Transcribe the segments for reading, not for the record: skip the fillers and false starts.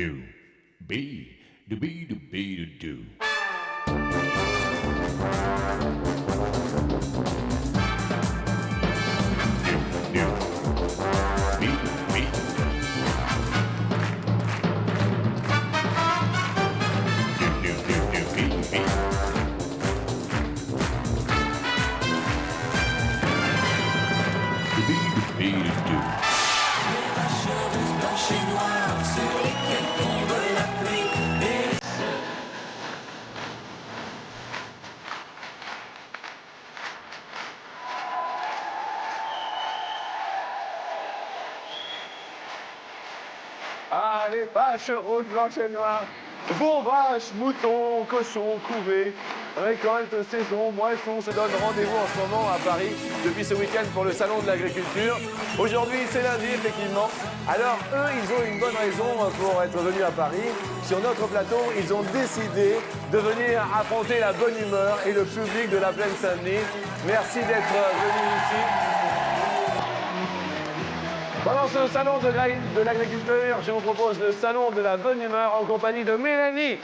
do, be, do, be, do, be, do, do. Ah, les vaches roses, blanches et noires, vos vaches, moutons, cochons, couvées, récolte, saison, moisson se donnent rendez-vous en ce moment à Paris depuis ce week-end pour le salon de l'agriculture. Aujourd'hui, c'est lundi, effectivement. Alors, eux, ils ont une bonne raison pour être venus à Paris. Sur notre plateau, ils ont décidé de venir affronter la bonne humeur et le public de la Plaine Saint-Denis. Merci d'être venus ici. Pendant ce salon de l'agriculture, je vous propose le salon de la bonne humeur en compagnie de Mélanie.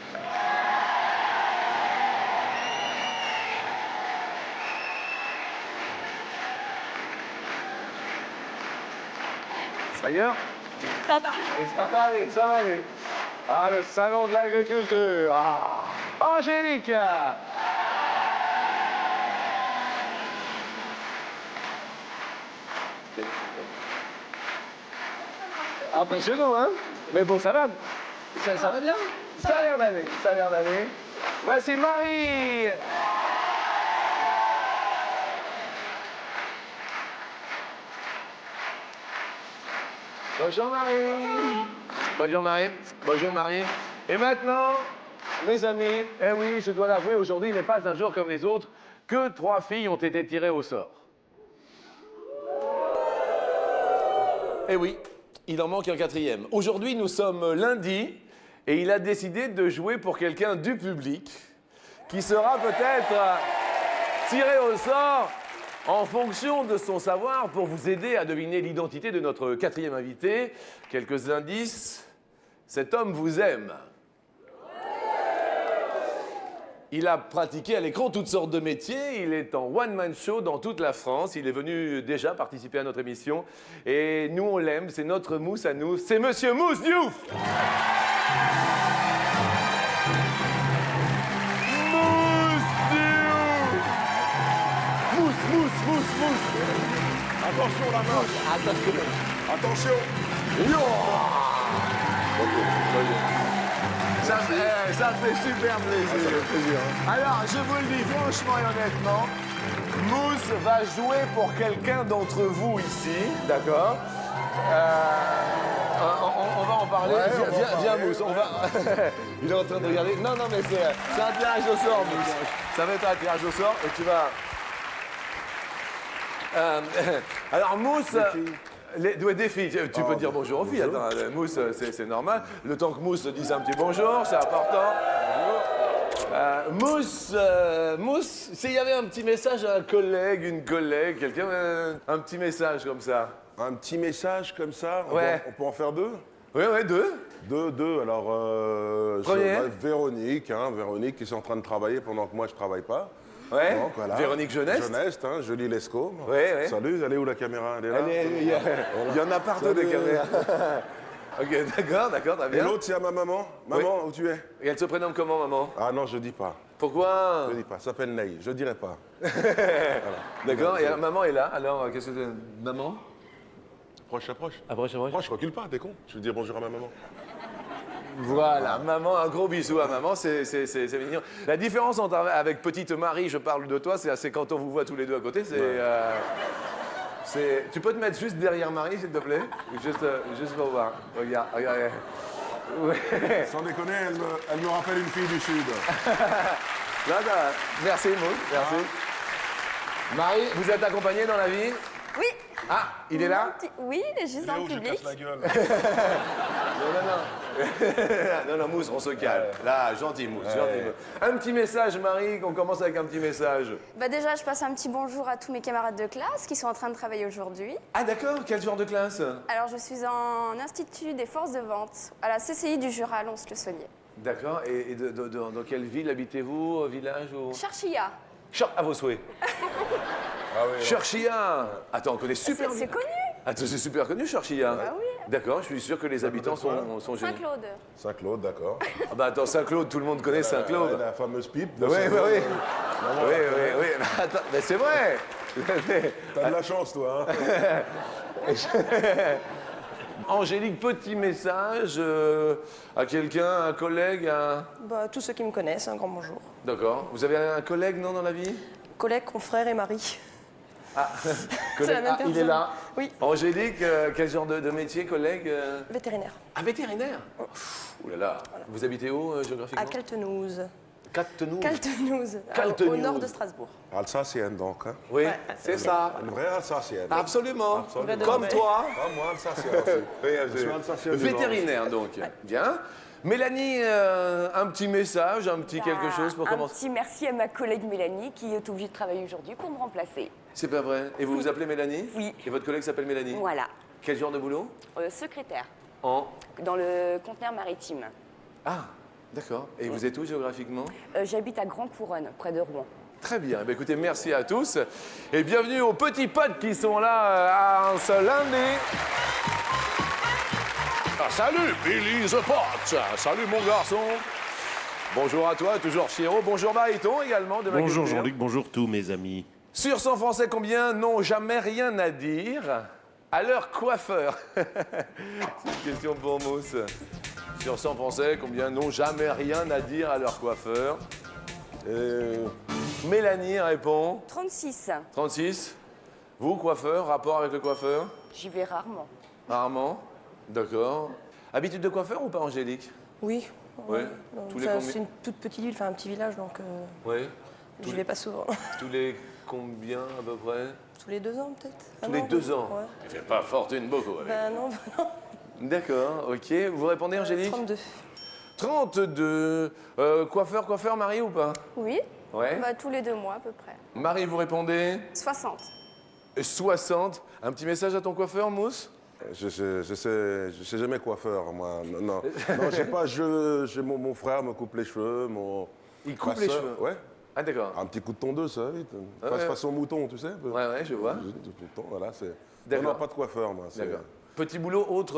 D'ailleurs, ça va aller. Ah, le salon de l'agriculture. Ah, Angélique. Impressionnant, hein? Mais bon, ça va. Ça va bien? Ça a l'air d'aller, ça a l'air d'aller. Voici Marie. Bonjour Marie. Bonjour Marie. Bonjour Marie. Et maintenant, mes amis, eh oui, je dois l'avouer, aujourd'hui n'est pas un jour comme les autres, que 3 filles ont été tirées au sort. Eh oui. Il en manque un 4e. Aujourd'hui, nous sommes lundi et il a décidé de jouer pour quelqu'un du public qui sera peut-être tiré au sort en fonction de son savoir pour vous aider à deviner l'identité de notre 4e invité. Quelques indices. Cet homme vous aime. Il a pratiqué à l'écran toutes sortes de métiers. Il est en one-man show dans toute la France. Il est venu déjà participer à notre émission. Et nous, on l'aime. C'est notre Mousse à nous. C'est Monsieur Mousse Diouf. Mousse Diouf. Mousse. Attention la main. Attention. Ça fait super plaisir. Alors, je vous le dis franchement et honnêtement, Mousse va jouer pour quelqu'un d'entre vous ici, d'accord? On va en parler. Ouais, viens, Mousse, on va... Il est en train de regarder. Non, mais c'est un tirage au sort, Mousse. Ça va être un tirage au sort et tu vas... alors, Mousse... Des filles, tu peux dire bonjour aux filles. Attends, Mousse, c'est normal. Le temps que Mousse dise un petit bonjour, c'est important. Mousse, s'il y avait un petit message à un collègue, une collègue, quelqu'un, un petit message comme ça. Un petit message comme ça? Ouais. On peut en faire 2? Oui, 2. Deux. Alors, Premier. Véronique, Véronique qui est en train de travailler pendant que moi je travaille pas. Ouais. Donc, voilà. Véronique Jeunesse. Jolie Lescaut. Ouais. Salut, elle est où la caméra? Elle est là. Il y en a partout des caméras. Ok, d'accord, très bien. Et l'autre, c'est à ma maman. Maman, où tu es? Et elle se prénomme comment, maman? Ah non, je dis pas. Pourquoi? Je dis pas. Ça s'appelle Ney. Je dirai pas. Voilà. D'accord. Et maman est là. Alors, qu'est-ce que maman? Approche. Approche. Je recule pas, t'es con. Je veux dire bonjour à ma maman. Voilà, maman, un gros bisou à maman, c'est mignon. La différence avec petite Marie, je parle de toi, c'est quand on vous voit tous les deux à côté, tu peux te mettre juste derrière Marie, s'il te plaît? Juste pour voir. Regarde. Ouais. Sans déconner, elle me rappelle une fille du Sud. Là, merci, Maud, merci. Marie, vous êtes accompagnée dans la vie? Oui. Ah, il est là? Oui, il est juste dans le public. Je casse la gueule. Non. Non, non, Mousse, on se calme. Là, gentil, Mousse, gentil. Un petit message, Marie, on commence avec un petit message. Bah déjà, je passe un petit bonjour à tous mes camarades de classe qui sont en train de travailler aujourd'hui. Ah d'accord, quel genre de classe? Alors, je suis en institut des forces de vente à la CCI du Jura, Lons-le-Saunier. D'accord, et dans quelle ville habitez-vous, village ou... Charchilla. À vos souhaits. Charchilla. Attends, on connaît super bien. C'est connu. Attends, c'est super connu, Charchilla. Ah oui. D'accord, je suis sûr que les habitants sont géniaux. Saint-Claude. Saint-Claude, d'accord. Ah bah attends, Saint-Claude, tout le monde connaît Saint-Claude. La fameuse pipe. Oui, oui, oui. Oui. Attends, mais c'est vrai. T'as de la chance, toi. Hein. Angélique, petit message à quelqu'un, un collègue, Bah, tous ceux qui me connaissent, un grand bonjour. D'accord. Vous avez un collègue, non, dans la vie? Collègue, confrère et mari. Collègue, la même il est personne. là. Oui. Angélique, quel genre de métier, collègue? Vétérinaire. Ah, vétérinaire. Ouh là là. Vous habitez où, géographiquement? À Caltenouse. Cattenou. Caltenouse, Caltenouse. au nord de Strasbourg. Alsacienne, donc. Hein. Oui, Ouais, c'est ça. Une vraie Alsacienne. Absolument. Absolument. Comme Ouais. toi. Ah, moi, Alsacien aussi. Oui, Je suis Alsacien du Nord. Vétérinaire, donc. Bien. Mélanie, un petit message, un petit quelque chose pour Un commencer. petit merci à ma collègue Mélanie qui est obligée de travailler aujourd'hui pour me remplacer. C'est pas vrai. Et vous vous appelez Mélanie? Oui. Et votre collègue s'appelle Mélanie? Voilà. Quel genre de boulot? Secrétaire En. dans le conteneur maritime. Ah, d'accord. Et vous êtes où géographiquement? J'habite à Grand Couronne, près de Rouen. Très bien. Eh bien, écoutez, merci à tous. Et bienvenue aux petits potes qui sont là à ce lundi. Ah, salut, Billy the Pot. Salut, mon garçon. Bonjour à toi, toujours Chiro. Bonjour, Mariton également. De Bonjour Maguire. Jean-Luc, bonjour tous mes amis. Sur 100 Français, combien n'ont jamais rien à dire à leur coiffeur? C'est une question pour Mousse. Sur 100 Français, combien n'ont jamais rien à dire à leur coiffeur? Mélanie répond. 36. 36. Vous, coiffeur, rapport avec le coiffeur? J'y vais rarement. Rarement. D'accord. Habitude de coiffeur ou pas, Angélique? Oui. Ouais. Donc, Tous les ça, combien? c'est une toute petite ville, enfin un petit village, donc Oui. j'y vais pas souvent. Tous les combien à peu près? Tous les 2 ans, peut-être. Tous les 2 ans. Ouais. Tu fais pas fortune beaucoup avec. Ben non, non. D'accord, ok. Vous répondez, Angélique? 32. 32. Coiffeur, Marie ou pas? Oui. Ouais. Bah, tous les 2 mois à peu près. Marie, vous répondez? 60. 60. Un petit message à ton coiffeur, Mousse? Je sais jamais coiffeur, moi. Non, j'ai pas. Mon frère me coupe les cheveux. Il coupe ma les sœur, cheveux? Ouais. Ah, d'accord. Un petit coup de tondeuse, ça, vite. ouais. Façon mouton, tu sais. un peu. Ouais, je vois. Tout le temps, voilà, c'est. D'accord. Non, pas de coiffeur, moi. c'est- D'accord. Petit boulot autre,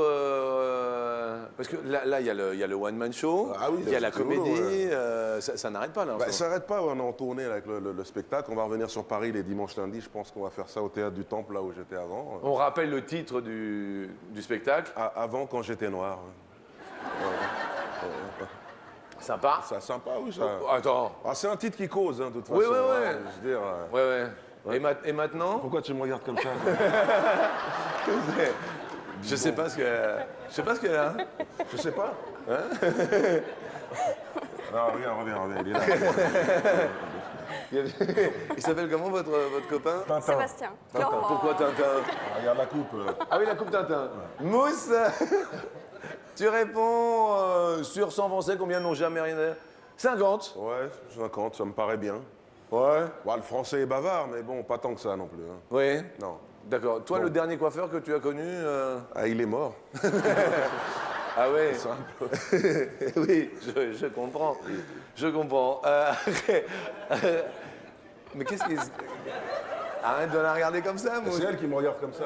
parce que là, il y a le one-man show, Ah oui, il y a la c'est rigolo, comédie, ouais. ça n'arrête pas là. en Bah, ce ça n'arrête pas, on est en tournée avec le spectacle. On va revenir sur Paris les dimanches lundis. Je pense qu'on va faire ça au Théâtre du Temple, là où j'étais avant. On rappelle le titre du spectacle. Avant, quand j'étais noir. Sympa. C'est sympa, oui, ça. Attends. Ah, c'est un titre qui cause, hein, de toute façon. Oui, oui, oui. hein, je veux dire, Ouais. Et maintenant? Pourquoi tu me regardes comme ça? Je sais pas ce que. Je sais pas ce qu'elle a. Je sais pas. Ah, reviens, il est là. Il s'appelle comment votre copain? Tintin. Sébastien. Tintin. Pourquoi Tintin? Ah, regarde la coupe. Ah oui, la coupe Tintin. Mousse, tu réponds sur 100 Français, combien n'ont jamais rien à dire? 50. Ouais, 50, ça me paraît bien. Ouais. Bon, le français est bavard, mais bon, pas tant que ça non plus. Hein. Oui. Non. D'accord. Toi, Bon. le dernier coiffeur que tu as connu Ah, il est mort. Ah ouais. Simple. Oui, je comprends. Je comprends. Mais qu'est-ce qui... Arrête de la regarder comme ça, moi. C'est elle qui me regarde comme ça.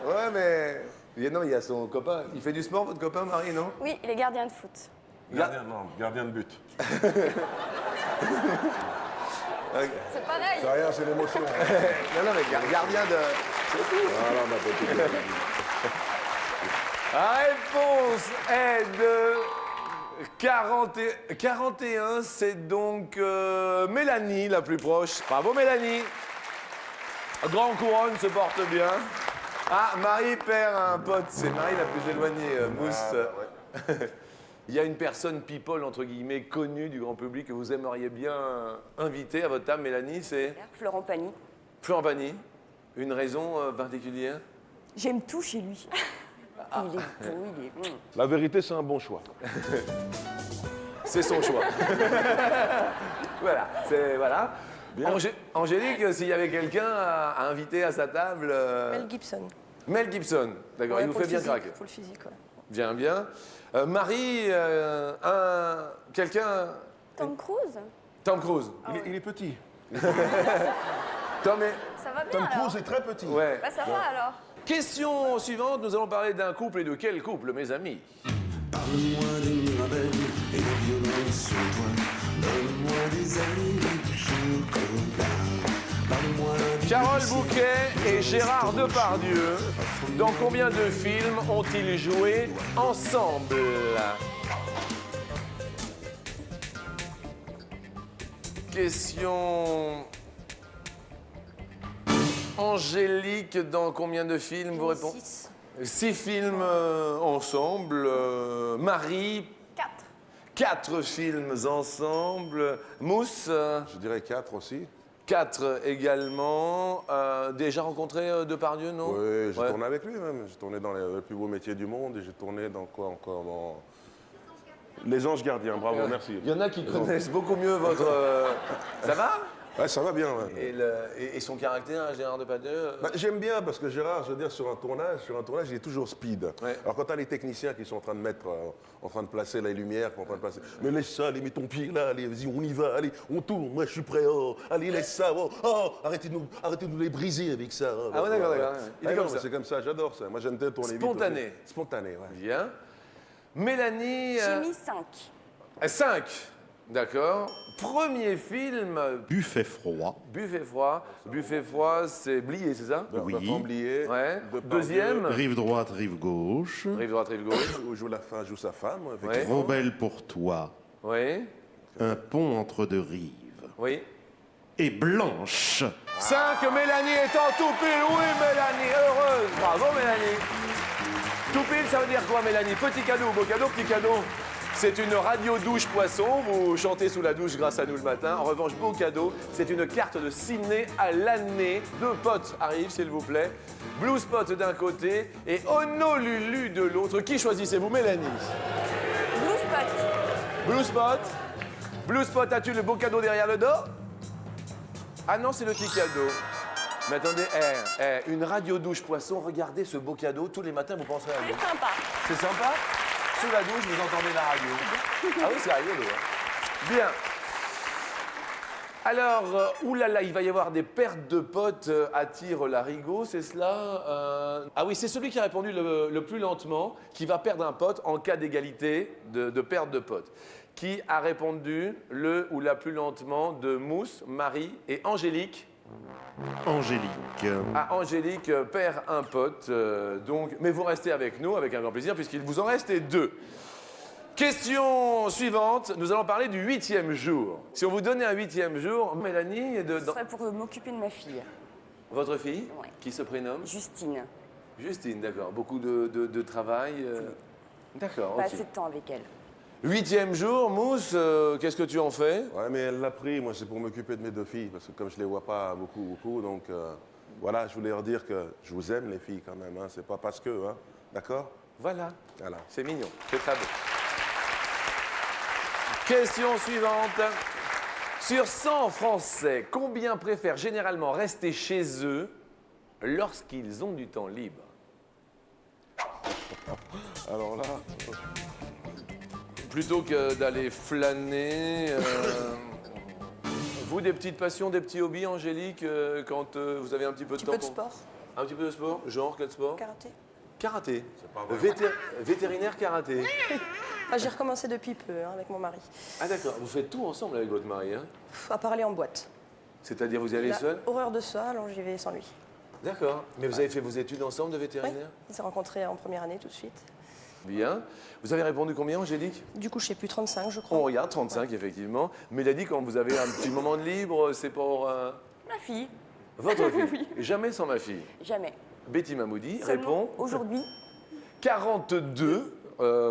Ouais, mais... Non, il y a son copain. Il fait du sport, votre copain, Marie, non? Oui, il est gardien de foot. Gardien de but. C'est pareil. C'est rien, c'est l'émotion. Non, mais gardien de... Voilà, ma petite. La réponse est de 41. C'est donc Mélanie, la plus proche. Bravo, Mélanie. Grand Couronne se porte bien. Ah, Marie perd un pote. C'est Marie la plus éloignée, Mousse. Il y a une personne people, entre guillemets, connue du grand public que vous aimeriez bien inviter à votre table, Mélanie, c'est Florent Pagny. Florent Pagny. Une raison particulière? J'aime tout chez lui. Il est beau, il est... La vérité, c'est un bon choix. C'est son choix. Voilà, c'est... Voilà. Angélique, s'il y avait quelqu'un à inviter à sa table... Mel Gibson. Mel Gibson, d'accord, Ouais, il vous pour fait le bien physique, craquer. Pour le physique, ouais. Bien, bien. Marie, quelqu'un... Tom Cruise. Tom Cruise. Il est petit. Tom et... Ça va bien Tom alors. Cruise est très petit. Ouais. Bah ça va alors. Question suivante, nous allons parler d'un couple et de quel couple, mes amis? Parle-moi des mirabelles et de violence sur toi. Donne-moi des amis du chocolat. Parle-moi du Carole Bouquet et Gérard Depardieu, dans combien de films ont-ils joué ensemble? Question... Angélique, dans combien de films vous répondez? 6. 6 films ensemble. Marie, 4. 4 films ensemble. Mousse, Je dirais 4 aussi. 4 également. Déjà rencontré Depardieu, non? Oui, j'ai Ouais. tourné avec lui même. J'ai tourné dans les plus beaux métiers du monde et j'ai tourné dans quoi encore dans... Les Anges Gardiens, bravo, merci. Il y en a qui connaissent beaucoup mieux votre... Ça va? Ouais, ça va bien. Ouais. Et son caractère, Gérard Depardieu Bah, j'aime bien parce que Gérard, je veux dire, sur un tournage, il est toujours speed. Ouais. Alors quand tu as les techniciens qui sont en train de mettre, en train de placer les lumières, en train de placer, mais laisse ça, allez, mets ton pied là, allez, vas-y, on y va, allez, on tourne, moi je suis prêt, oh, allez, laisse ça, oh, arrêtez de nous les briser avec ça. Ah ouais, d'accord, d'accord. Il est Ah comme non, ça. c'est comme ça, j'adore ça. Moi j'aime bien tourner vite. Spontané. Aussi. Spontané, ouais. Bien. Mélanie... J'ai mis 5. 5. D'accord. Premier film, Buffet froid. Buffet froid. Buffet froid, c'est Blié, c'est ça? Oui. Bertrand Blier, Ouais. Depardieu, Deuxième, Rive droite, rive gauche. rive droite, rive gauche. où joue sa femme, Ouais. effectivement. Trop belle pour toi. Oui, Un pont entre deux rives. oui. Et Blanche. 5, Mélanie est en tout pile. Oui, Mélanie, heureuse. Bravo, Mélanie. Tout pile, ça veut dire quoi, Mélanie? Petit cadeau, beau cadeau, petit cadeau. C'est une radio douche poisson. Vous chantez sous la douche grâce à nous le matin. En revanche, beau cadeau, c'est une carte de ciné à l'année. 2 potes arrivent, s'il vous plaît. Blue Spot d'un côté et Honolulu de l'autre. Qui choisissez-vous, Mélanie? Blue Spot. Blue Spot. Blue Spot, as-tu le beau cadeau derrière le dos? Ah non, c'est le petit cadeau. Mais attendez, une radio douche poisson, regardez ce beau cadeau. Tous les matins, vous penserez à C'est nous. sympa. C'est sympa? Sous la douche, vous entendez la radio. Ah oui, c'est rigolo. Hein. Bien. Alors, oulala, il va y avoir des pertes de potes à Tire-Larigot, c'est cela? Ah oui, c'est celui qui a répondu le plus lentement qui va perdre un pote en cas d'égalité de perte de potes. Qui a répondu le ou la plus lentement de Mousse, Marie et Angélique? Angélique. Ah, Angélique perd un pote, donc, mais vous restez avec nous avec un grand plaisir puisqu'il vous en reste 2. Question suivante, nous allons parler du 8e jour. Si on vous donnait un 8e jour, Mélanie, Ce serait pour m'occuper de ma fille, votre fille, Ouais. qui se prénomme Justine. Justine, d'accord. Beaucoup de travail. D'accord, Pas ok. assez de temps avec elle. 8e jour, Mousse, qu'est-ce que tu en fais? Ouais, mais elle l'a pris, moi c'est pour m'occuper de mes 2 filles, parce que comme je les vois pas beaucoup, donc voilà, je voulais leur dire que je vous aime les filles quand même, hein, c'est pas parce que, hein, d'accord? Voilà, Voilà. c'est mignon, c'est très beau. Question suivante. Sur 100 Français, combien préfèrent généralement rester chez eux lorsqu'ils ont du temps libre? Alors là, Plutôt que d'aller flâner. Vous, des petites passions, des petits hobbies, Angélique, quand vous avez un petit peu de Un temps peu de sport, Un petit peu de sport? Genre, quel sport? karaté. Karaté. Vétérinaire karaté. Ah, j'ai recommencé depuis peu hein, avec mon mari. Ah d'accord, vous faites tout ensemble avec votre mari, hein? À part aller en boîte. C'est-à-dire vous y allez La seul? horreur de ça, alors j'y vais sans lui. D'accord. Mais vous avez fait vos études ensemble de Oui, vétérinaire? il s'est rencontré en première année tout de suite. Bien. Vous avez répondu combien, Angélique? Du coup, je sais plus, 35, je On crois. regarde, 35 effectivement. Mélanie, quand vous avez un petit moment de libre, c'est pour Ma fille, votre fille? Oui. Jamais sans ma fille. jamais. Betty Mamoudi Seulement répond aujourd'hui. 42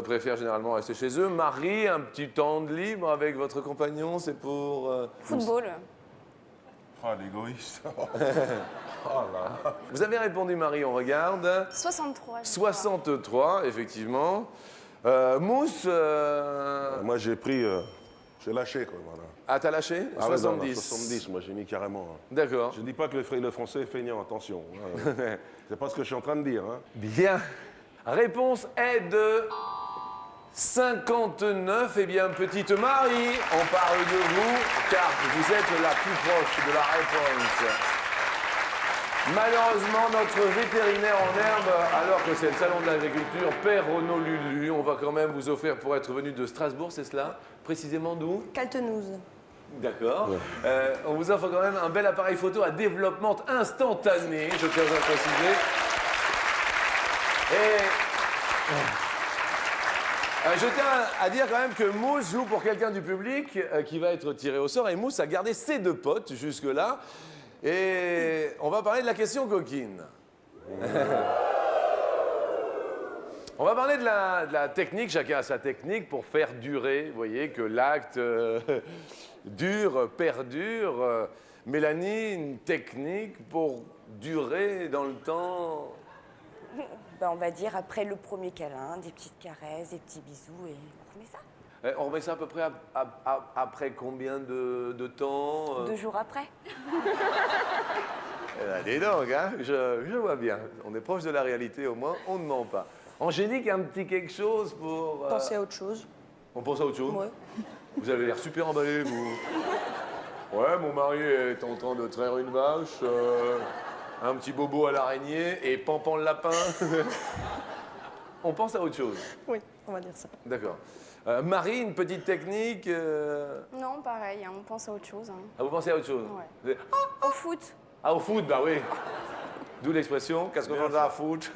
préfèrent généralement rester chez eux. Marie, un petit temps de libre avec votre compagnon, c'est pour... Football. ah l'égoïste. Vous avez répondu, Marie, on regarde. 63. je 63, effectivement. Mousse, Moi, j'ai pris... j'ai lâché, quoi, voilà. ah, t'as lâché Ah ouais, non, 70. 70, moi, j'ai mis carrément. Hein. D'accord. Je dis pas que le français est feignant, attention. C'est pas ce que je suis en train de dire. Hein. Bien. Réponse est de 59. Eh bien, petite Marie, on parle de vous, car vous êtes la plus proche de la réponse. Malheureusement, notre vétérinaire en herbe, alors que c'est le salon de l'agriculture, Père Renaud Lulu, on va quand même vous offrir pour être venu de Strasbourg, c'est cela? Précisément d'où? Caltenouze. D'accord. On vous offre quand même un bel appareil photo à développement instantané, je tiens à préciser. Et je tiens à dire quand même que Mousse joue pour quelqu'un du public qui va être tiré au sort. Et Mousse a gardé ses deux potes jusque-là. Et on va parler de la question coquine. On va parler de la technique, chacun a sa technique pour faire durer, vous voyez, que l'acte dure, perdure. Mélanie, une technique pour durer dans le temps. Ben, on va dire après le premier câlin, des petites caresses, des petits bisous et on remet ça. On remet ça à peu près après combien de temps 2 jours après. Dis donc, hein, je vois bien. On est proche de la réalité au moins, on ne ment pas. Angélique, un petit quelque chose pour... Pensez à autre chose. On pense à autre chose? Ouais. Vous avez l'air super emballé, vous. Ouais, mon mari est en train de traire une vache, un petit bobo à l'araignée et pampan le lapin. On pense à autre chose. Oui, on va dire ça. D'accord. Marie, une petite technique Non, pareil, hein, on pense à autre chose. hein. Ah, vous pensez à autre chose? Ouais. Au foot. Ah, au foot, bah oui. D'où l'expression, qu'est-ce qu'on entend à foot?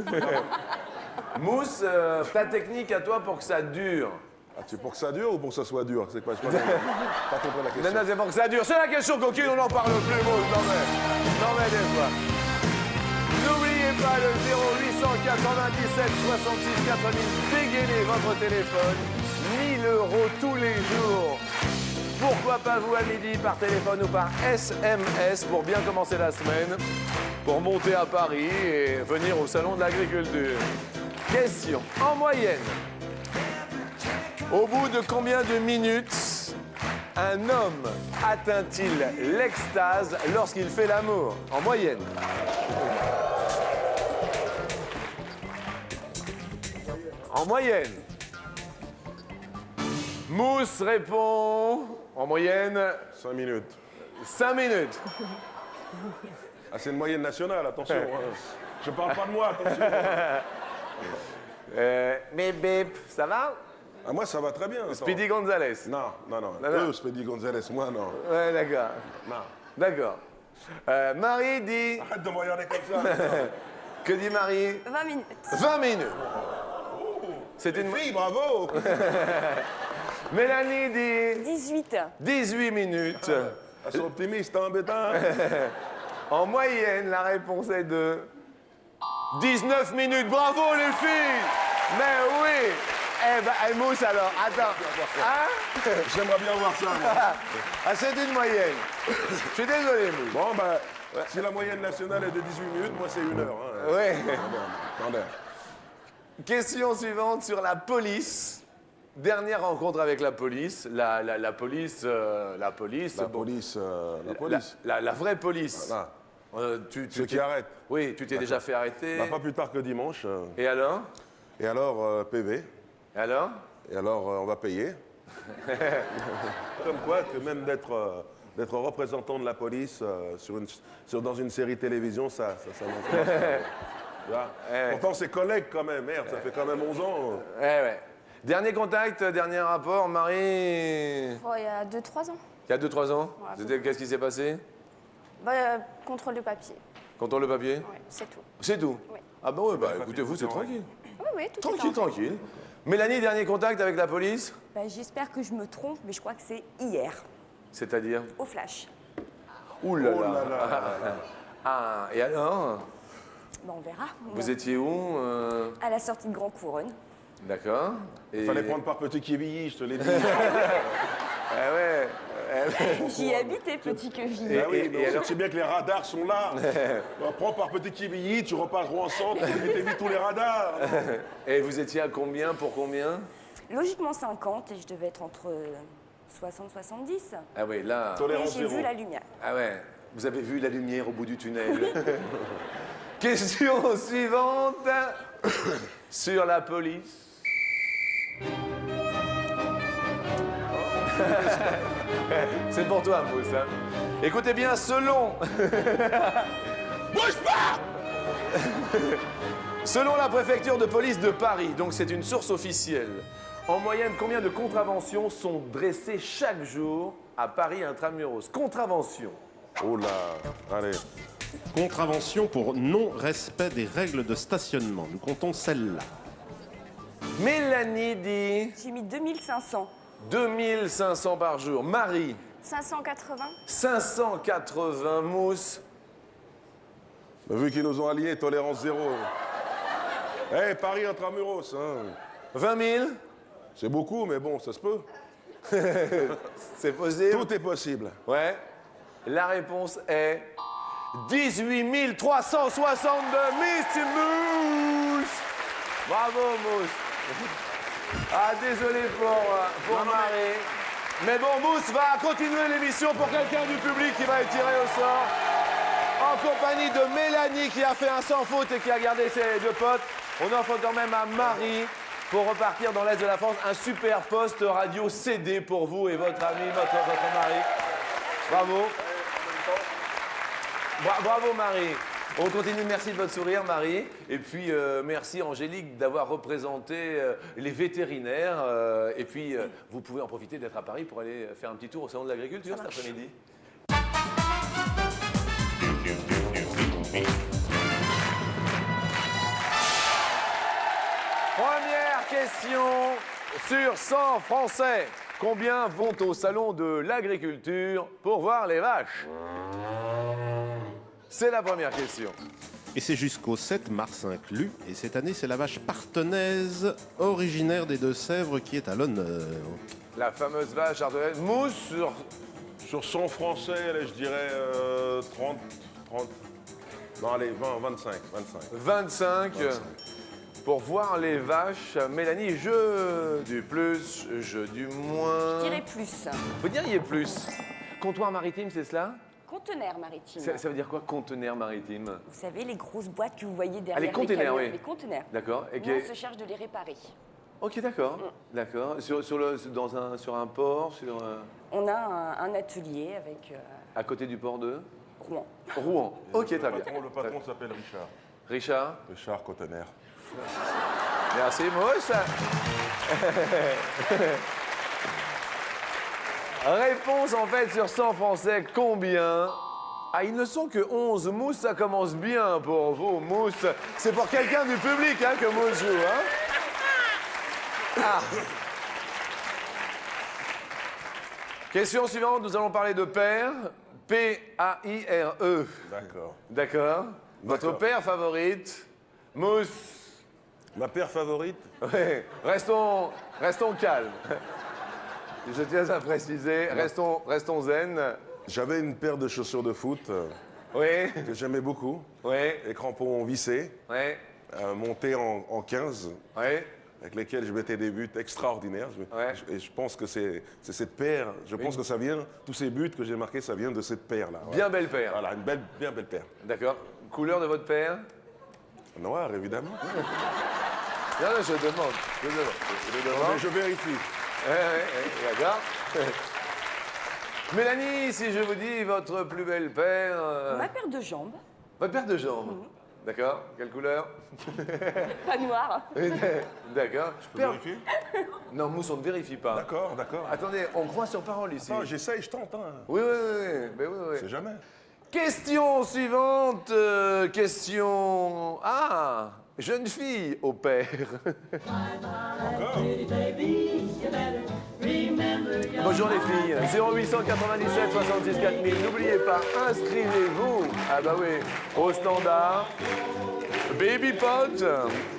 Mousse, ta technique à toi pour que ça dure? Ah, c'est pour que ça dure ou pour que ça soit dur? C'est quoi? Je pas compris la question. Non, c'est pour que ça dure. C'est la question coquine, on n'en parle plus, Mousse. Non mais des fois. N'oubliez pas le 0897 66 4000. Dégainez votre téléphone. 1 000 € tous les jours. Pourquoi pas vous à midi par téléphone ou par SMS pour bien commencer la semaine, pour monter à Paris et venir au salon de l'agriculture. Question. En moyenne, au bout de combien de minutes un homme atteint-il l'extase lorsqu'il fait l'amour? En moyenne. En moyenne. Mousse répond en moyenne 5 minutes. 5 minutes. Ah, c'est une moyenne nationale, attention. Hein. Je parle pas de moi, attention. Bip bip, ça va? Ah, moi, ça va très bien. attends. Speedy Gonzalez. Non. non. Speedy Gonzalez, moi, non. Ouais, d'accord. Non. D'accord. Marie dit. Arrête de me regarder comme ça. Que dit Marie? 20 minutes. 20 minutes. C'est Les une. filles, bravo. Mélanie dit. 18. 18 minutes. Elles sont optimistes, hein, bétain. En moyenne, la réponse est de 19 minutes. Bravo les filles! Mais oui! Eh ben, elle mousse alors. Attends. Hein? J'aimerais bien voir ça, moi. Ah, c'est une moyenne. Je suis désolé, mousse. Bon, ben, si la moyenne nationale est de 18 minutes, moi, c'est 1 heure. Hein. Oui. Attendez. Question suivante sur la police. Dernière rencontre avec la police. La police. La police. La bon, police, la police. La vraie police. Voilà. Tu Ceux qui t'es- arrêtent. Oui, tu t'es déjà fait arrêter. Bah, pas plus tard que dimanche. Et alors? Et alors, PV. Et alors? Et alors, on va payer. Comme quoi, que même d'être représentant de la police dans une série télévision, ça n'avance pas. Tu vois. Pourtant, c'est collègue quand même. Merde, ça fait quand même 11 ans. Eh ouais. Dernier contact, dernier rapport, Marie. Oh, il y a 2-3 ans. Il y a 2-3 ans. Ouais, Qu'est-ce qui s'est passé? Bah, contrôle de papier. Contrôle le papier? Ouais, c'est tout. C'est tout? Oui. Ah bah ouais, bah écoutez, vous, c'est tranquille. Oui, oui, tout est Tranquille, en fait. tranquille. Mélanie, dernier contact avec la police? Ben, j'espère que je me trompe, mais je crois que c'est hier, C'est-à-dire? au flash. Ouh là Oh là. là là. Ah, et alors? Ben, on verra. Vous Bon. étiez où À la sortie de Grand Couronne. D'accord. Et... Fallait prendre par petit Kévilly, je te l'ai dit. Eh ouais. J'y habitais, petit Quevilly. Ah oui, et mais alors tu sais bien que les radars sont là. Prends par petit Quevilly, tu repars Rouen-Centre et t'évites tous les radars. Et vous étiez à combien pour combien? Logiquement 50 et je devais être entre 60-70. Ah oui, là. Et Tolérance j'ai zéro. vu la lumière. Ah ouais, vous avez vu la lumière au bout du tunnel. Question suivante sur la police. C'est pour toi, Mousse. Hein. Écoutez bien, selon... Bouge pas. Selon la préfecture de police de Paris, donc c'est une source officielle, en moyenne, combien de contraventions sont dressées chaque jour à Paris intramuros? Contraventions. Oh là, allez. Contravention pour non-respect des règles de stationnement. Nous comptons celle-là. Mélanie dit J'ai mis 2500. 2500 par jour. Marie, 580. 580. Mousse, Bah, vu qu'ils nous ont alliés, tolérance zéro. Eh, Paris intramuros, hein. 20 000. C'est beaucoup, mais bon, ça se peut. C'est possible. Tout est possible. Ouais. La réponse est 18 362. Miss Mousse. Bravo, Mousse. Ah, désolé pour Marie. Mais bon, Mousse va continuer l'émission pour quelqu'un du public qui va être tiré au sort. En compagnie de Mélanie qui a fait un sans faute et qui a gardé ses deux potes. On offre quand même à Marie, pour repartir dans l'Est de la France, un super poste radio CD pour vous et votre ami, votre mari. Bravo. Bravo Marie. On continue, merci de votre sourire Marie. Et puis merci Angélique d'avoir représenté les vétérinaires. Et puis vous pouvez en profiter d'être à Paris pour aller faire un petit tour au Salon de l'Agriculture cet après-midi. Première question sur 100 Français. Combien vont au Salon de l'Agriculture pour voir les vaches? C'est la première question. Et c'est jusqu'au 7 mars inclus. Et cette année, c'est la vache partenaise originaire des Deux-Sèvres qui est à l'honneur. La fameuse vache ardennaise. Mousse Sur 100 Français, allez, je dirais 30. Non, allez, 25. 25. Pour voir les vaches. Mélanie, je du plus, je du moins. Je dirais plus. Vous diriez plus. Comptoir maritime, c'est cela? Conteneur maritime. Ça veut dire quoi, conteneur maritime? Vous savez, les grosses boîtes que vous voyez derrière les containers, camions, oui. Les conteneurs. D'accord. Et Nous, on se charge de les réparer. Ok, d'accord. D'accord. Sur un port, On a un atelier avec à côté du port de Rouen. Rouen. Ok, très bien. Le patron s'appelle Richard. Richard, Richard Cotener. merci Mousse. Réponse en fait sur 100 Français, combien? Ah, ils ne sont que 11. Mousse, ça commence bien pour vous, Mousse. C'est pour quelqu'un du public hein, que Mousse joue. Hein. Ah. Question suivante, nous allons parler de père. P-A-I-R-E. D'accord. D'accord. Votre D'accord. père favorite, Mousse. Ma paire favorite? Oui, restons calmes. Je tiens à préciser, restons zen. J'avais une paire de chaussures de foot Oui, que j'aimais beaucoup. oui, Les crampons vissés, oui, montés en 15, oui. avec lesquels je mettais des buts extraordinaires. Ouais. Et je pense que c'est cette paire, je pense que ça vient, tous ces buts que j'ai marqués, ça vient de cette paire-là. Voilà. Bien belle paire. Voilà, bien belle paire. D'accord. Couleur de votre père? Noir, évidemment. Non, je demande. Je Non, demande. mais je vérifie. D'accord. Mélanie, si je vous dis votre plus belle paire... Ma paire de jambes, Votre paire de jambes. D'accord. Quelle couleur? pas noire. D'accord. Tu peux vérifier? Non, Mousse, on ne vérifie pas. D'accord, d'accord. Attendez, on croit sur parole ici. Non, j'essaye, je tente. Hein. Oui, oui, oui. Mais oui, oui. C'est jamais. Question suivante. Question... Ah, jeune fille au père. Encore? Bonjour les filles. 0897 66 4000. N'oubliez pas, inscrivez-vous. Ah bah oui, au standard. Babypod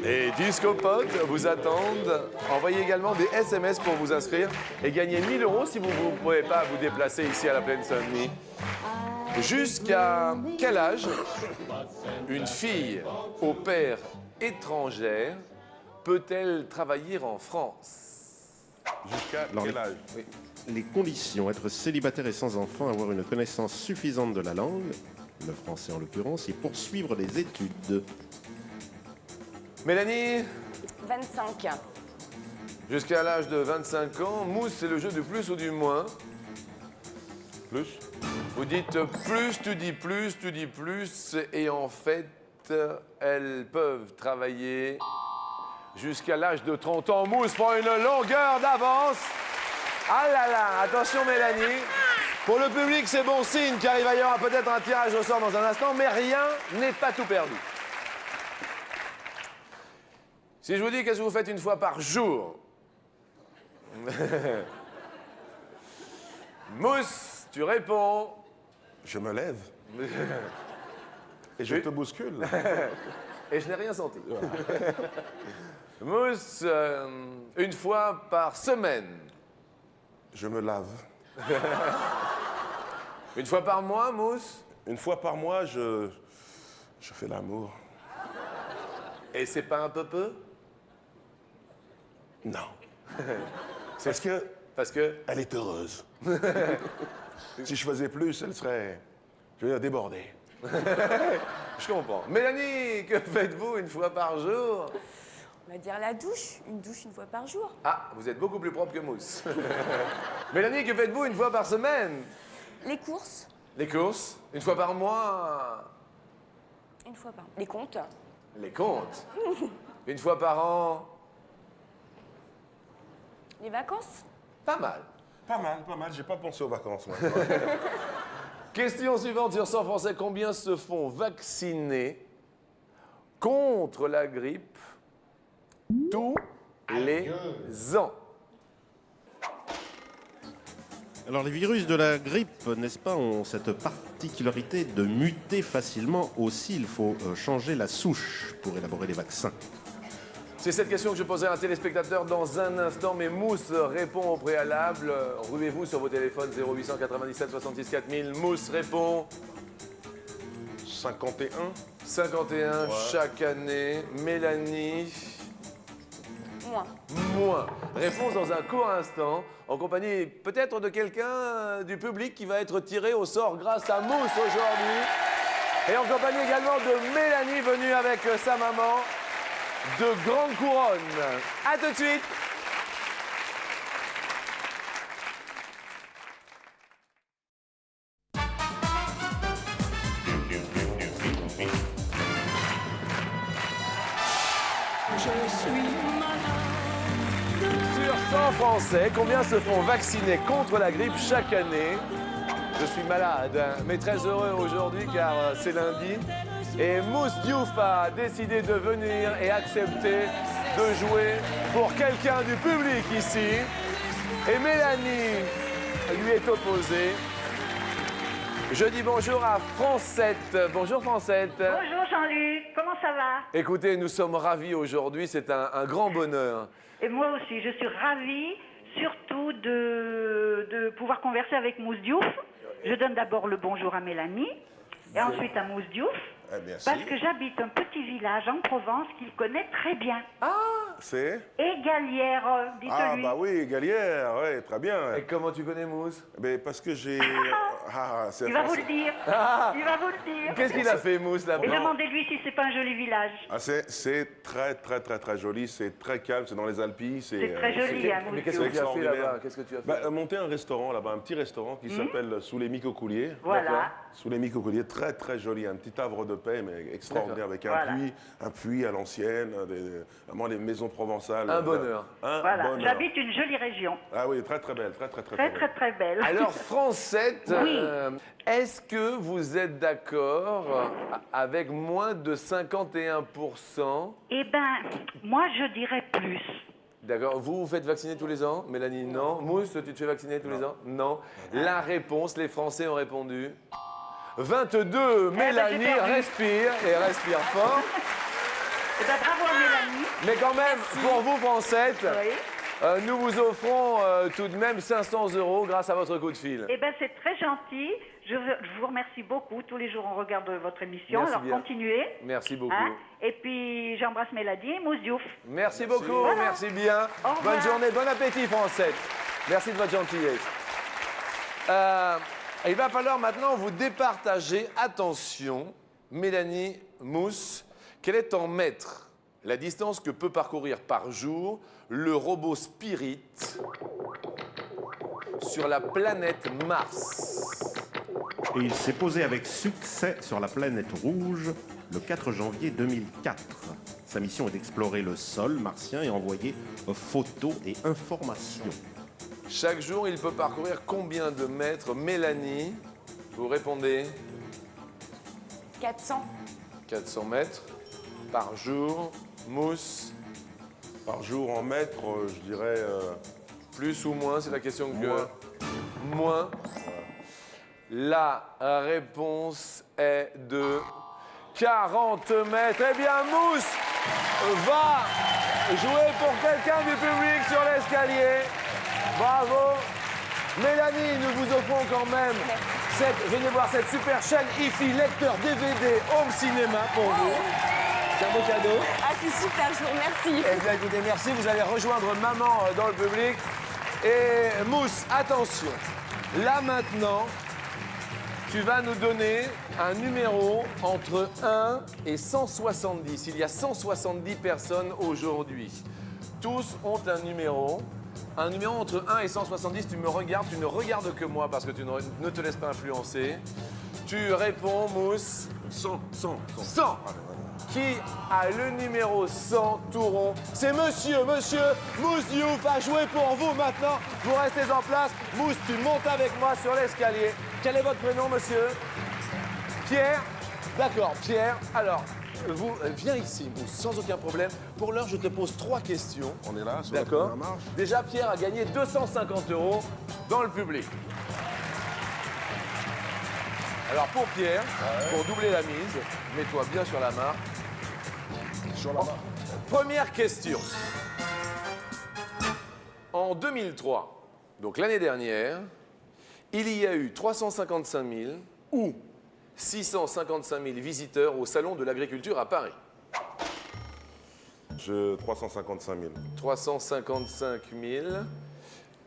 et Discopod vous attendent. Envoyez également des SMS pour vous inscrire et gagner 1 000 € si vous ne pouvez pas vous déplacer ici à la Plaine Saint-Denis. Jusqu'à quel âge une fille au père étrangère peut-elle travailler en France? Jusqu'à Alors, quel âge? Les conditions, être célibataire et sans enfant, avoir une connaissance suffisante de la langue, le français en l'occurrence, et poursuivre des études. Mélanie, 25. jusqu'à l'âge de 25 ans, Mousse, c'est le jeu du plus ou du moins. Plus? Vous dites plus, tu dis plus, tu dis plus, et en fait, elles peuvent travailler jusqu'à l'âge de 30 ans. Mousse prend une longueur d'avance. Ah là là, attention Mélanie. Pour le public, c'est bon signe, car il va y avoir peut-être un tirage au sort dans un instant, mais rien n'est pas tout perdu. Si je vous dis qu'est-ce que vous faites une fois par jour? Mousse, tu réponds. Je me lève. Et je Oui. te bouscule. Et je n'ai rien senti. Mousse, une fois par semaine. Je me lave. Une fois par mois, Mousse. Une fois par mois, je fais l'amour. Et c'est pas un peu? Non. Parce que Parce que... elle est heureuse. Si je faisais plus, elle serait, je veux dire, débordée. Je comprends. Mélanie, que faites-vous une fois par jour? On va dire la douche. Une douche une fois par jour. Ah, vous êtes beaucoup plus propre que Mousse. Mélanie, que faites-vous une fois par semaine? Les courses. Les courses? Une fois par mois? Une fois par Les comptes. Les comptes? Une fois par an? Les vacances. Pas mal. Pas mal. J'ai pas pensé aux vacances, moi. Question suivante sur 100 Français. Combien se font vacciner contre la grippe tous les ans? Alors les virus de la grippe, n'est-ce pas, ont cette particularité de muter facilement. Aussi, il faut changer la souche pour élaborer les vaccins. C'est cette question que je poserai à un téléspectateur dans un instant, mais Mousse répond au préalable. Ruez-vous sur vos téléphones 0897 66 4000. Mousse répond 51. 51 chaque année. Mélanie, Moins. moins. Réponse dans un court instant, en compagnie peut-être de quelqu'un du public qui va être tiré au sort grâce à Mousse aujourd'hui. Et en compagnie également de Mélanie, venue avec sa maman de Grande Couronne. A tout de suite. Sur 100 Français, combien se font vacciner contre la grippe chaque année? Je suis malade, hein, mais très heureux aujourd'hui car c'est lundi. Et Mousse Diouf a décidé de venir et accepter de jouer pour quelqu'un du public ici. Et Mélanie lui est opposée. Je dis bonjour à Francette. Bonjour Francette. Bonjour Jean-Luc, comment ça va? Écoutez, nous sommes ravis aujourd'hui, c'est un grand bonheur. Et moi aussi, je suis ravie surtout de pouvoir converser avec Mousse Diouf. Je donne d'abord le bonjour à Mélanie et ensuite à Mousse Diouf. Merci. Parce que j'habite un petit village en Provence qu'il connaît très bien. C'est? Et Galière, dites-lui. Ah, bah oui, Galière, ouais, très bien. Et comment tu connais Mousse? Mais parce que j'ai. C'est Il va vous français. le dire. Ah. Il va vous le dire. Qu'est-ce qu'il a fait Mousse là-bas? Et demandez-lui si c'est pas un joli village. Ah, c'est très joli, c'est très calme, c'est dans les Alpilles. C'est très joli, hein, Mais Mousse qu'est-ce que Diouf. tu as fait extraordinaire. là-bas? Qu'est-ce que tu as fait? Bah, monter un restaurant là-bas, un petit restaurant qui s'appelle Sous les Micocouliers. Voilà. Sous les Micocouliers, très joli, un petit havre de paix, mais extraordinaire, avec Voilà. un puits à l'ancienne, vraiment les maisons provençales. Un bonheur. Un Voilà, bonheur. j'habite une jolie région. Ah oui, très belle, très Très belle. Alors, Francette, Oui. est-ce que vous êtes d'accord avec moins de 51%? Eh ben, moi je dirais plus. D'accord. Vous faites vacciner tous les ans? Mélanie, non. Mousse, tu te fais vacciner tous les ans? Non. La réponse, les Français ont répondu 22. ben, Mélanie j'ai perdu. respire et respire fort. Eh ben, bravo à Mélanie. Mais quand même, pour vous, Francette, Oui. nous vous offrons tout de même 500 € grâce à votre coup de fil. Eh bien, c'est très gentil. Je vous remercie beaucoup. Tous les jours, on regarde votre émission. Merci Alors, bien. continuez. Merci beaucoup. Hein. Et puis, j'embrasse Mélanie et Mousse Diouf. Merci beaucoup, merci bien. Au revoir. Bonne journée, bon appétit, Francette. Merci de votre gentillesse. Il va falloir maintenant vous départager. Attention, Mélanie, Mousse, quel est en mètres la distance que peut parcourir par jour le robot Spirit sur la planète Mars? Et il s'est posé avec succès sur la planète rouge le 4 janvier 2004. Sa mission est d'explorer le sol martien et envoyer photos et informations. Chaque jour, il peut parcourir combien de mètres? Mélanie, vous répondez 400. 400 mètres par jour. Mousse, Par jour en mètres, je dirais. plus ou moins, c'est la question que... Moins. Moins. La réponse est de 40 mètres. Eh bien, Mousse va jouer pour quelqu'un du public sur l'escalier. Bravo. Mélanie, nous vous offrons quand même venez voir cette super chaîne IFI lecteur DVD Home Cinéma pour vous. C'est un beau cadeau. Ah, c'est super, je vous remercie. Eh bien, écoutez, merci. Vous allez rejoindre maman dans le public. Et Mousse, attention. Là, maintenant, tu vas nous donner un numéro entre 1 et 170. Il y a 170 personnes aujourd'hui. Tous ont un numéro. Un numéro entre 1 et 170, tu me regardes, tu ne regardes que moi parce que tu ne te laisses pas influencer. Tu réponds, Mousse. 100. 100. Qui a le numéro 100 tout rond? C'est monsieur Mousse Diouf a joué pour vous maintenant. Vous restez en place. Mousse, tu montes avec moi sur l'escalier. Quel est votre prénom, monsieur? Pierre? D'accord, Pierre. Alors, vous, viens ici, Mousse, sans aucun problème. Pour l'heure, je te pose 3 questions. On est là, sur la D'accord. première marche. Déjà, Pierre a gagné 250 € dans le public. Alors, pour Pierre, pour doubler la mise, mets-toi bien sur la marque. Sur la marche. Première question. En 2003, donc l'année dernière, il y a eu 355 000 ou 655 000 visiteurs au Salon de l'Agriculture à Paris. 355 000. 355 000.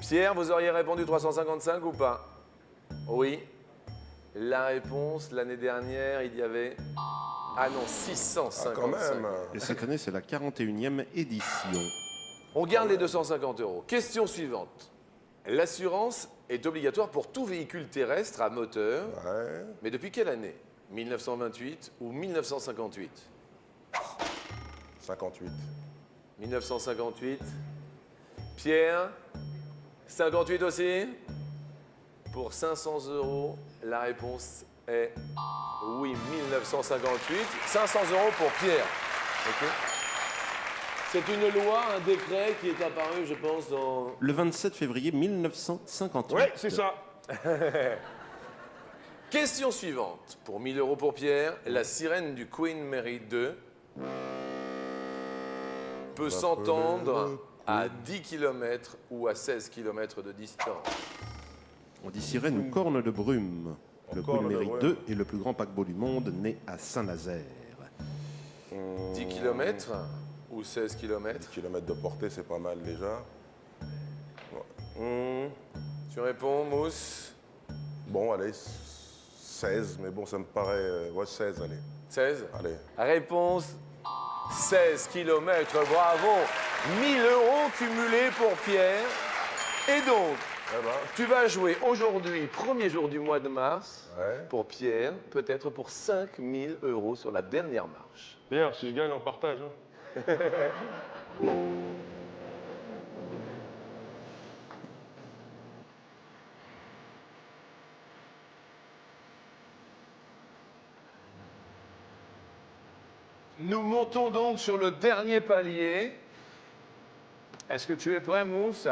Pierre, vous auriez répondu 355 ou pas? Oui. La réponse, l'année dernière, il y avait... Ah non, 655. Quand même. Et cette année, c'est la 41e édition. On garde les 250 €. Question suivante. L'assurance est obligatoire pour tout véhicule terrestre à moteur. Ouais. Mais depuis quelle année? 1928 ou 1958? 58. 1958. Pierre, 58 aussi? Pour 500 €, la réponse est oui, 1958. 500 € pour Pierre. Ok. C'est une loi, un décret qui est apparu, je pense, dans... Le 27 février 1958. Ouais, c'est ça. Question suivante. Pour 1000 € pour Pierre, la sirène du Queen Mary 2 peut s'entendre à 10 km ou à 16 km de distance. On dit sirène ou corne de brume. Le Corne Queen de Mary brume. 2 est le plus grand paquebot du monde, né à Saint-Nazaire. 10 km ou 16 km? 10 km de portée, c'est pas mal déjà. Ouais. Tu réponds, Mousse? Bon, allez, 16, mais bon, ça me paraît... ouais, 16, allez. 16? Allez. Réponse 16 km, bravo. 1000 € cumulés pour Pierre. Et donc, Eh ben, tu vas jouer aujourd'hui, premier jour du mois de mars, ouais. pour Pierre, peut-être pour 5000 € sur la dernière marche. Pierre, si je gagne, on partage. Nous montons donc sur le dernier palier. Est-ce que tu es prêt, Mousse?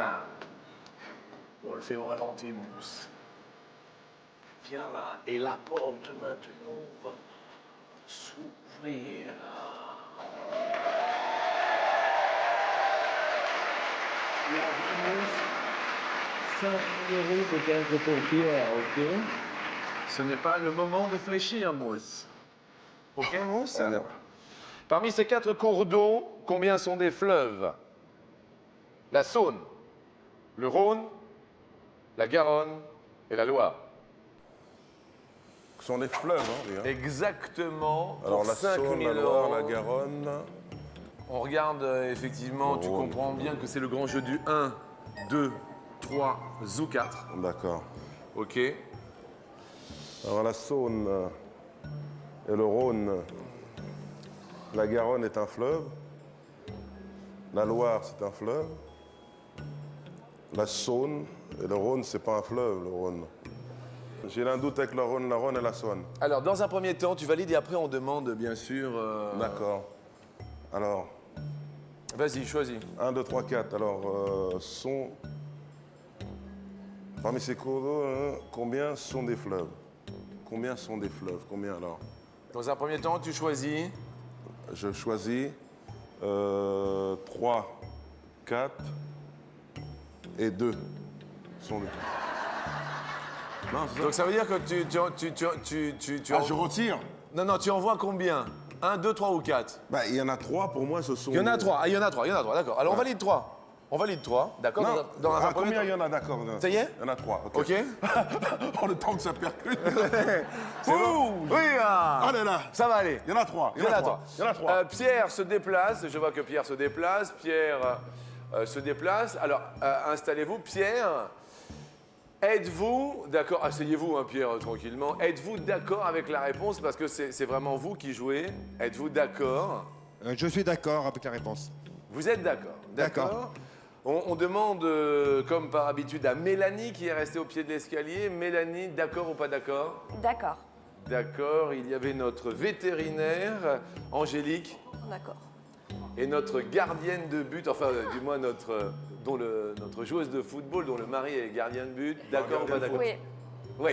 On le fait au ralenti, Mousse. Viens là, et la porte maintenant va s'ouvrir. 5 euros peut-être pour Pierre, ok? Ce n'est pas le moment de fléchir, Mousse. Ok, Mousse? Alors. Parmi ces 4 cours d'eau, combien sont des fleuves? La Saône, le Rhône, la Garonne et la Loire. Ce sont des fleuves, hein, les gars. Exactement. Alors pour la 5 Saône, 000 la Loire, euros. la Garonne. On regarde effectivement, tu Rhône. comprends bien que c'est le grand jeu du 1, 2, 3 ou 4. D'accord. Ok. Alors la Saône et le Rhône, la Garonne est un fleuve. La Loire, c'est un fleuve. La Saône et le Rhône, c'est pas un fleuve, le Rhône. J'ai un doute avec le Rhône et la Saône. Alors, dans un premier temps, tu valides et après on demande, bien sûr. D'accord. Alors, Vas-y, choisis. 1, 2, 3, 4. Alors, parmi ces cours d'eau, combien sont des fleuves? Combien sont des fleuves? Combien alors? Dans un premier temps, tu choisis. Je choisis 3, 4 et 2. Sont les... Non, c'est ça. Donc ça veut dire que tu Ah, je retire. Non, tu envoies combien? 1, 2, 3 ou 4? Bah, il y en a 3 pour moi, ce sont. Il y en a 3. Ah, il y en a 3, d'accord. Alors on valide 3. On valide 3, d'accord? Non. Dans un premier Combien temps. il y en a, d'accord? Ça y est? Il y en a 3. Ok. Oh, le temps que ça percute. C'est bon. Oui, Ah là là. ça va aller. Il y en a 3. Il y en a 3. Il y en a 3. Pierre se déplace. Je vois que Pierre se déplace. Pierre se déplace. Alors, installez-vous. Pierre, êtes-vous d'accord? Asseyez-vous, hein, Pierre, tranquillement. Êtes-vous d'accord avec la réponse? Parce que c'est vraiment vous qui jouez. Êtes-vous d'accord? Je suis d'accord avec la réponse. Vous êtes d'accord? D'accord. On demande, comme par habitude, à Mélanie qui est restée au pied de l'escalier. Mélanie, d'accord ou pas d'accord? D'accord. D'accord. Il y avait notre vétérinaire, Angélique. D'accord. Et notre gardienne de but, enfin du moins notre joueuse de football dont le mari est gardien de but, d'accord ou pas d'accord? Oui. Oui,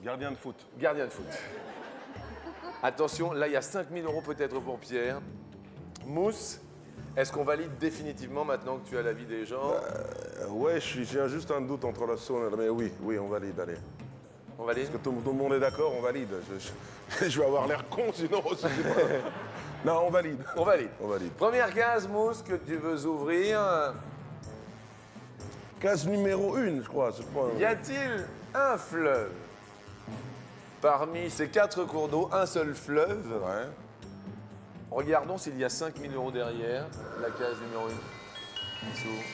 Gardien de foot. gardien de foot. Attention, là il y a 5 000 euros peut-être pour Pierre. Mousse, est-ce qu'on valide définitivement maintenant que tu as l'avis des gens? Ouais, j'ai juste un doute entre la Saône et la... Mais oui, on valide, allez. On valide? Parce que tout le monde est d'accord, on valide. Je vais avoir l'air con sinon. C'est pas... Non, on valide. On valide. On valide. Première case, Mousse, que tu veux ouvrir. Case numéro 1, je crois. C'est pas... Y a-t-il un fleuve? Parmi ces 4 cours d'eau, un seul fleuve. Ouais. Regardons s'il y a 5 000 euros derrière. La case numéro 1 s'ouvre.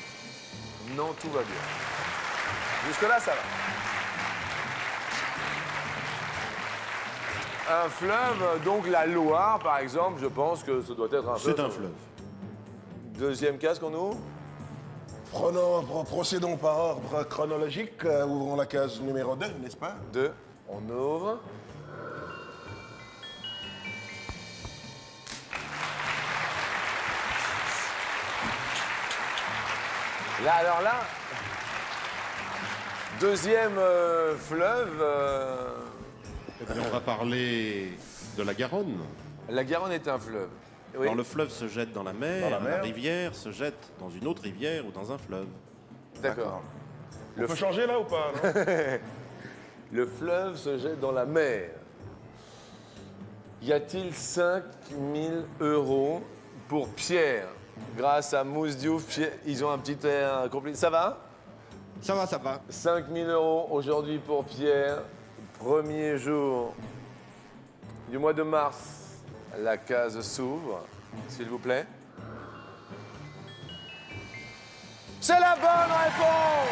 Non, tout va bien. Jusque-là, ça va. Un fleuve, donc la Loire, par exemple, je pense que ce doit être un fleuve. C'est un fleuve. Deuxième case qu'on ouvre. Procédons par ordre chronologique. Ouvrons la case numéro 2, n'est-ce pas? 2. On ouvre. Là, alors là, deuxième fleuve. Eh bien, on va parler de la Garonne. La Garonne est un fleuve. Oui. Alors, le fleuve se jette dans la mer, Dans la mer. rivière se jette dans une autre rivière ou dans un fleuve. D'accord. On peut changer là ou pas, non? Le fleuve se jette dans la mer. Y a-t-il 5 000 euros pour Pierre? Grâce à Mousse Diouf, Pierre, ils ont un petit air compliqué. Ça va? Ça va, ça va. 5 000 euros aujourd'hui pour Pierre. Premier jour du mois de mars. La case s'ouvre, s'il vous plaît. C'est la bonne réponse!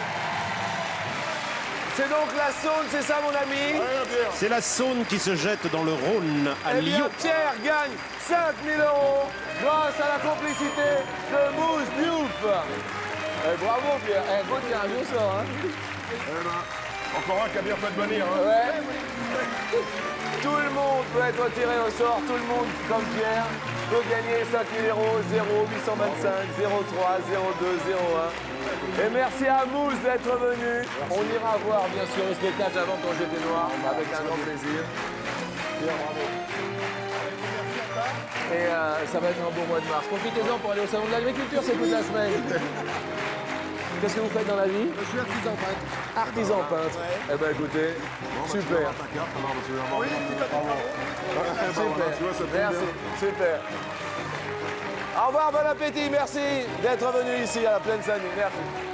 C'est donc la Saône, c'est ça mon ami? C'est la Saône qui se jette dans le Rhône à Eh bien, Lyon. Pierre gagne 5 000 euros grâce à la complicité de Mousse Diouf. Bravo Pierre. Toi, tu as un vieux sort, hein? Encore un qui a bien fait de venir. Hein. Ouais. Tout le monde peut être tiré au sort, tout le monde, comme Pierre, peut gagner 5 000 euros, 0 825 03 02 01. Et merci à Mousse d'être venu. On ira voir bien sûr le spectacle avant quand j'étais noir, avec un grand plaisir. Pierre, bravo. Et ça va être un beau mois de mars. Profitez-en pour aller au salon de l'agriculture, c'est toute la semaine. Qu'est-ce que vous faites dans la vie? Je suis artisan peintre. Artisan peintre. Eh ben écoutez, super. Super. Merci, super. Au revoir, bon appétit, merci d'être venu ici à la Plaine Saint-Denis. Merci.